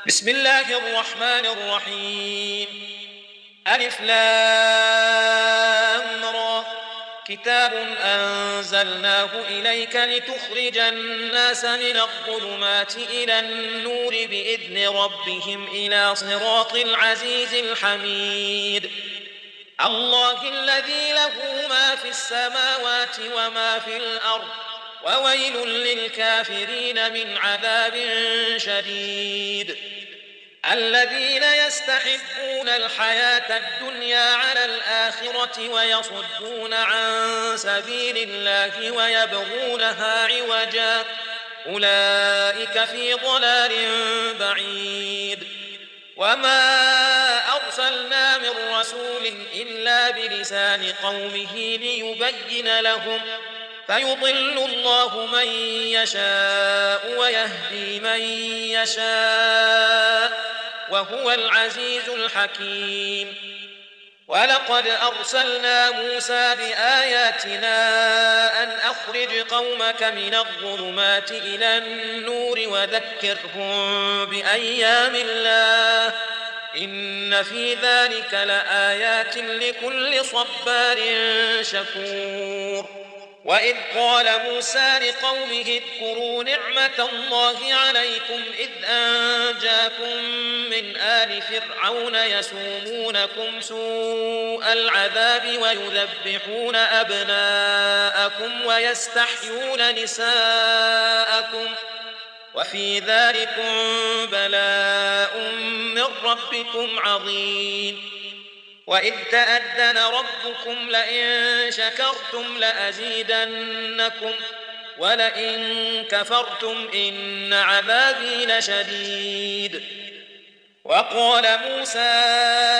بسم الله الرحمن الرحيم. ألف لام را. كتاب أنزلناه إليك لتخرج الناس من الظلمات إلى النور بإذن ربهم إلى صراط العزيز الحميد. الله الذي له ما في السماوات وما في الأرض، وويل للكافرين من عذاب شديد. الذين يستحبون الحياة الدنيا على الآخرة ويصدون عن سبيل الله ويبغونها عوجا، أولئك في ضلال بعيد. وما أرسلنا من رسول إلا بلسان قومه ليبين لهم، فيضل الله من يشاء ويهدي من يشاء، وهو العزيز الحكيم. ولقد أرسلنا موسى بآياتنا أن أخرج قومك من الظلمات إلى النور وذكرهم بأيام الله، إن في ذلك لآيات لكل صبار شكور. وإذ قال موسى لقومه اذكروا نعمة الله عليكم إذ أنجاكم من آل فرعون يسومونكم سوء العذاب ويذبحون أبناءكم ويستحيون نساءكم، وفي ذلكم بلاء من ربكم عظيم. وإذ تأذن ربكم لئن شكرتم لأزيدنكم ولئن كفرتم إن عذابي لشديد. وقال موسى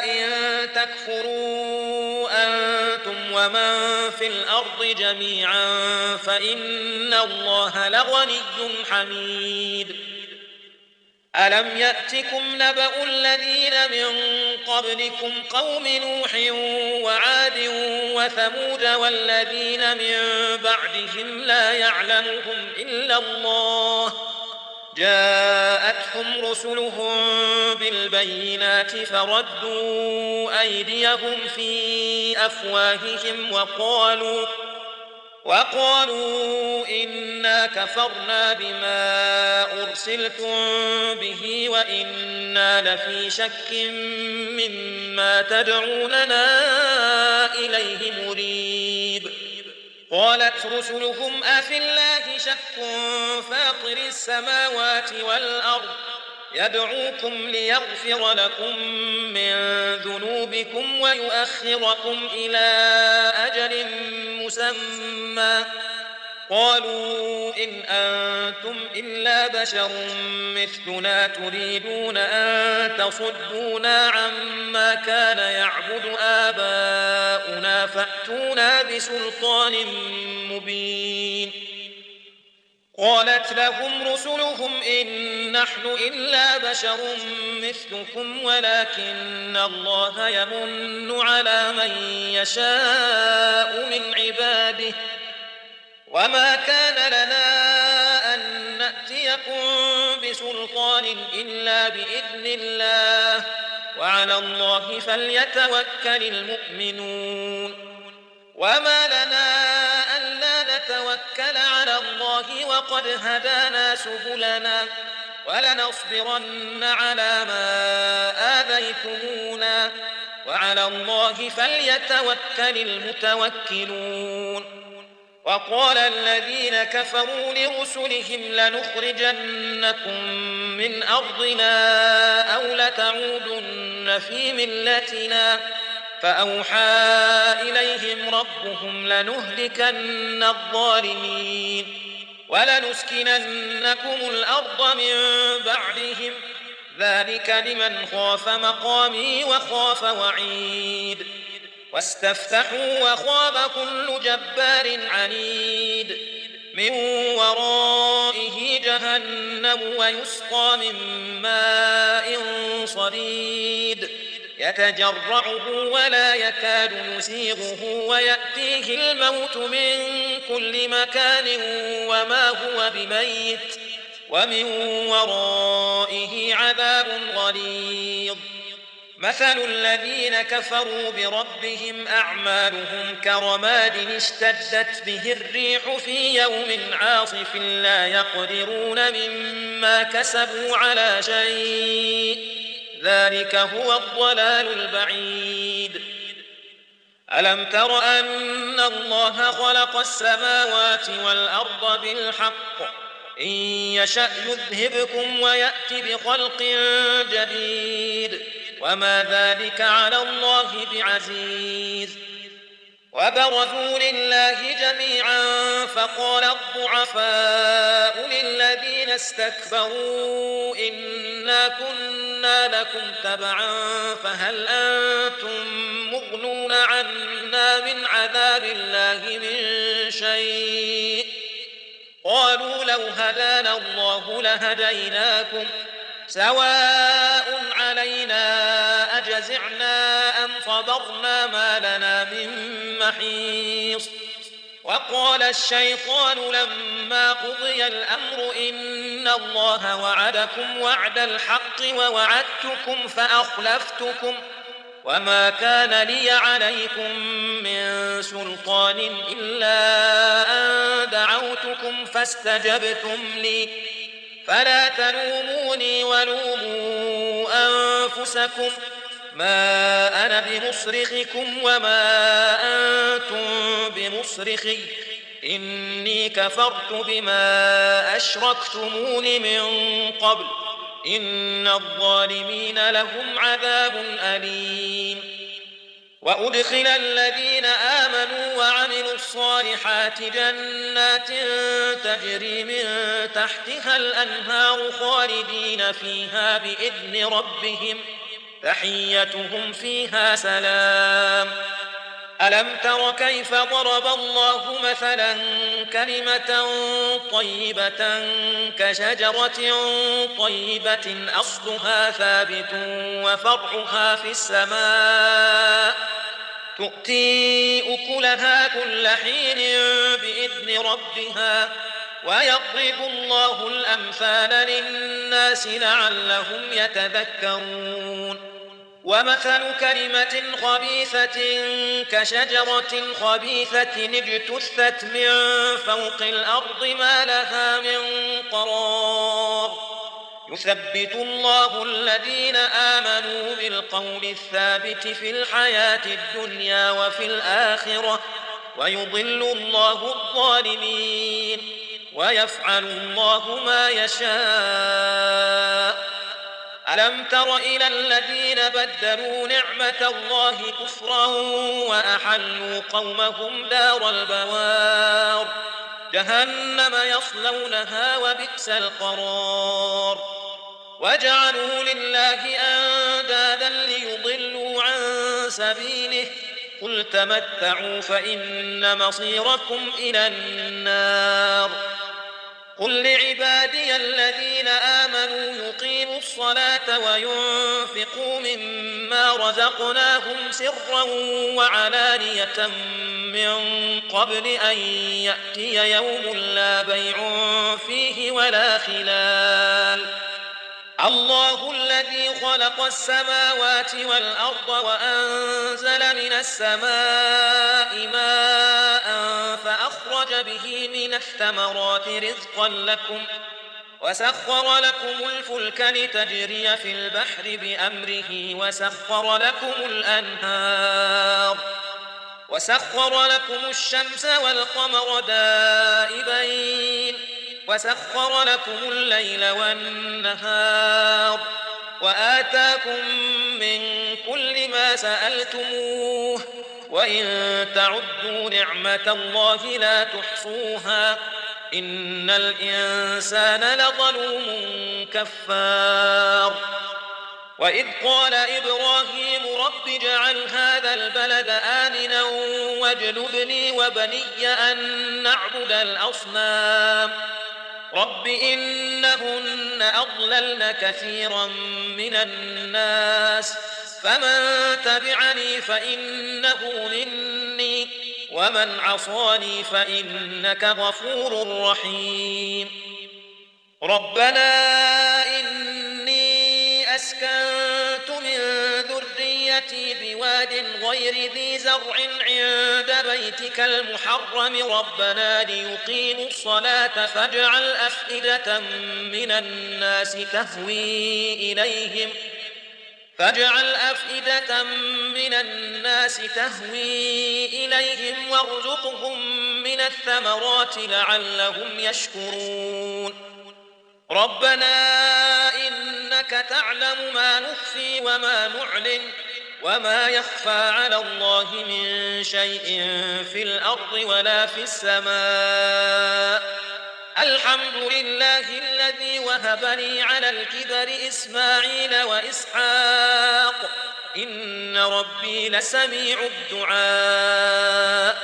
إن تكفروا أنتم ومن في الأرض جميعا فإن الله لغني حميد. ألم يأتكم نبأ الذين من قبلكم قوم نوح وعاد وثمود والذين من بعدهم لا يعلمهم إلا الله، جاءتهم رسلهم بالبينات فردوا أيديهم في أفواههم وقالوا إنا كفرنا بما أرسلتم به وإنا لفي شك مما تدعوننا إليه مريب. قالت رسلهم أفي الله شك فاطر السماوات والأرض يدعوكم ليغفر لكم من ذنوبكم ويؤخركم إلى أجل مسمى، قالوا إن أنتم إلا بشر مثلنا تريدون أن تصدونا عما كان يعبد آباؤنا فأتونا بسلطان مبين. قالت لهم رسلهم إن نحن إلا بشر مثلكم ولكن الله يمن على من يشاء من عباده، وما كان لنا أن نأتيكم بسلطان إلا بإذن الله، وعلى الله فليتوكل المؤمنون. وما لنا ألا نتوكل على الله وقد هدانا سبلنا ولنصبرن على ما آذيتمونا، وعلى الله فليتوكل المتوكلون. وقال الذين كفروا لرسلهم لنخرجنكم من أرضنا أو لتعودن في ملتنا، فأوحى إليهم ربهم لنهلكن الظالمين ولنسكننكم الأرض من بعدهم، ذلك لمن خاف مقامي وخاف وعيد. واستفتحوا وخاب كل جبار عنيد، من ورائه جهنم ويسقى من ماء صديد يتجرعه ولا يكاد يسيغه ويأتيه الموت من كل مكان وما هو بميت ومن ورائه عذاب غليظ. مثل الذين كفروا بربهم أعمالهم كرماد اشتدت به الريح في يوم عاصف لا يقدرون مما كسبوا على شيء، ذلك هو الضلال البعيد. ألم تر أن الله خلق السماوات والأرض بالحق، إن يشأ يذهبكم ويأت بخلق جديد، وما ذلك على الله بعزيز. وبرزوا لله جميعا فقال الضعفاء للذين استكبروا إنا كنا لكم تبعا فهل أنتم مغنون عنا من عذاب الله من شيء؟ قالوا لو هدانا الله لهديناكم سواء علينا أجزعنا أم صبرنا ما لنا من محيص. وقال الشيطان لما قضي الأمر إن الله وعدكم وعد الحق ووعدتكم فأخلفتكم وما كان لي عليكم من سلطان إلا أن دعوتكم فاستجبتم لي فلا تلوموني ولوموا أنفسكم ما أنا بمصرخكم وما أنتم بمصرخي إني كفرت بما أشركتمون من قبل إن الظالمين لهم عذاب أليم. وأدخل الذين آمنوا وعملوا الصالحات جنات تجري من تحتها الأنهار خالدين فيها بإذن ربهم تحيتهم فيها سلام. ألم تر كيف ضرب الله مثلا كلمة طيبة كشجرة طيبة أصلها ثابت وفرعها في السماء تؤتي أكلها كل حين بإذن ربها ويضرب الله الأمثال للناس لعلهم يتذكرون. ومثل كلمة خبيثة كشجرة خبيثة اجتثت من فوق الأرض ما لها من قرار يثبت الله الذين آمنوا بالقول الثابت في الحياة الدنيا وفي الآخرة ويضل الله الظالمين ويفعل الله ما يشاء. ألم تر إلى الذين بدلوا نعمة الله كفرا وأحلوا قومهم دار البوار جهنم يصلونها وبئس القرار وجعلوا لله أندادا ليضلوا عن سبيله قل تمتعوا فإن مصيركم إلى النار. قل لعبادي الذين آمنوا يقيموا الصلاة وينفقوا مما رزقناهم سرا وعلانية من قبل أن يأتي يوم لا بيع فيه ولا خلال. الله الذي خلق السماوات والأرض وأنزل من السماء ماء فأخرج به من الثمرات رزقا لكم وسخر لكم الفلك لتجري في البحر بأمره وسخر لكم الشمس والقمر دائبين وسخر لكم الليل والنهار وآتاكم من كل ما سألتموه وإن تعدوا نعمة الله لا تحصوها إن الإنسان لظلوم كفار. وإذ قال إبراهيم رب اجعل هذا البلد آمنا واجنبني وبني أن نعبد الأصنام رب إنهن أضللن كثيرا من الناس فمن تبعني فإنه مني ومن عصاني فإنك غفور رحيم. ربنا إني أسكنت من ذريتي بواد غير ذي زرع عند بيتك المحرم ربنا ليقيموا الصلاة فاجعل أفئدة من الناس تهوي إليهم وارزقهم من الثمرات لعلهم يشكرون ربنا إنك تعلم ما نخفي وما نعلن وما يخفى على الله من شيء في الأرض ولا في السماء الحمد لله الذي وهب لي على الكبر إسماعيل وإسحاق إن ربي لسميع الدعاء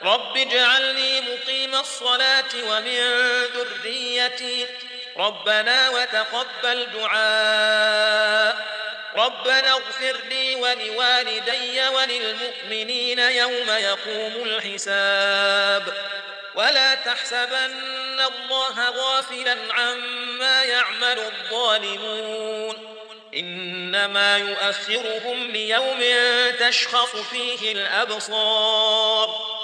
رب اجعلني مقيم الصلاة ومن ذريتي ربنا وتقبل دعاء ربنا اغفر لي ولوالدي وللمؤمنين يوم يقوم الحساب ولا تحسبن الله غافلا عما يعمل الظالمون إنما يؤخرهم ليوم تشخص فيه الأبصار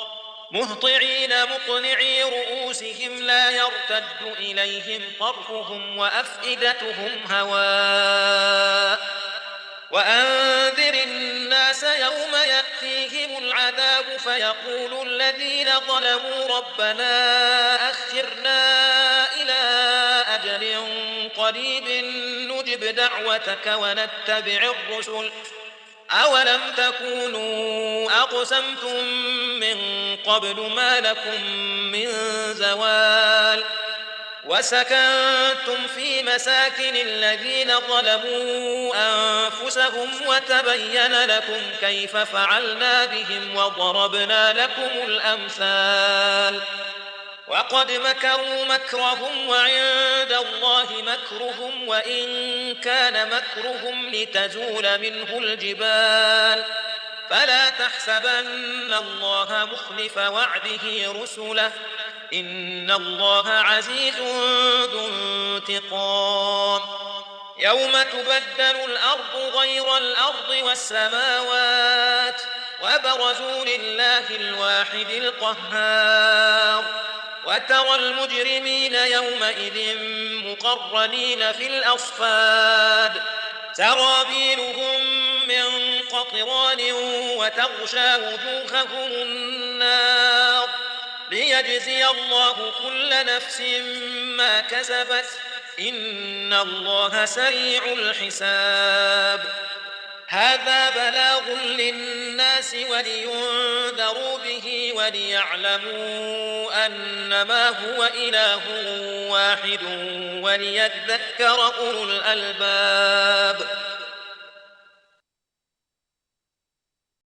مهطعين مقنعي رؤوسهم لا يرتد إليهم طرفهم وأفئدتهم هواء وأنذر الناس يوم يأتيهم العذاب فيقول الذين ظلموا ربنا أخرنا إلى أجل قريب نجب دعوتك ونتبع الرسل أولم تكونوا أقسمتم من قبل ما لكم من زوال وسكنتم في مساكن الذين ظلموا أنفسهم وتبين لكم كيف فعلنا بهم وضربنا لكم الأمثال وقد مكروا مكرهم وعند الله مكرهم وإن كان مكرهم لتزول منه الجبال فلا تحسبن الله مخلف وعده رسله إن الله عزيز ذو انتقام يوم تبدل الأرض غير الأرض والسماوات وبرزوا لله الواحد القهار وترى المجرمين يومئذ مقرنين في الأصفاد سرابيلهم من قطران وتغشى وجوههم النار ليجزي الله كل نفس ما كسبت إن الله سريع الحساب هذا بلاغ للناس ولينذروا به وليعلموا أنما هو إله واحد وليذكر أولو الألباب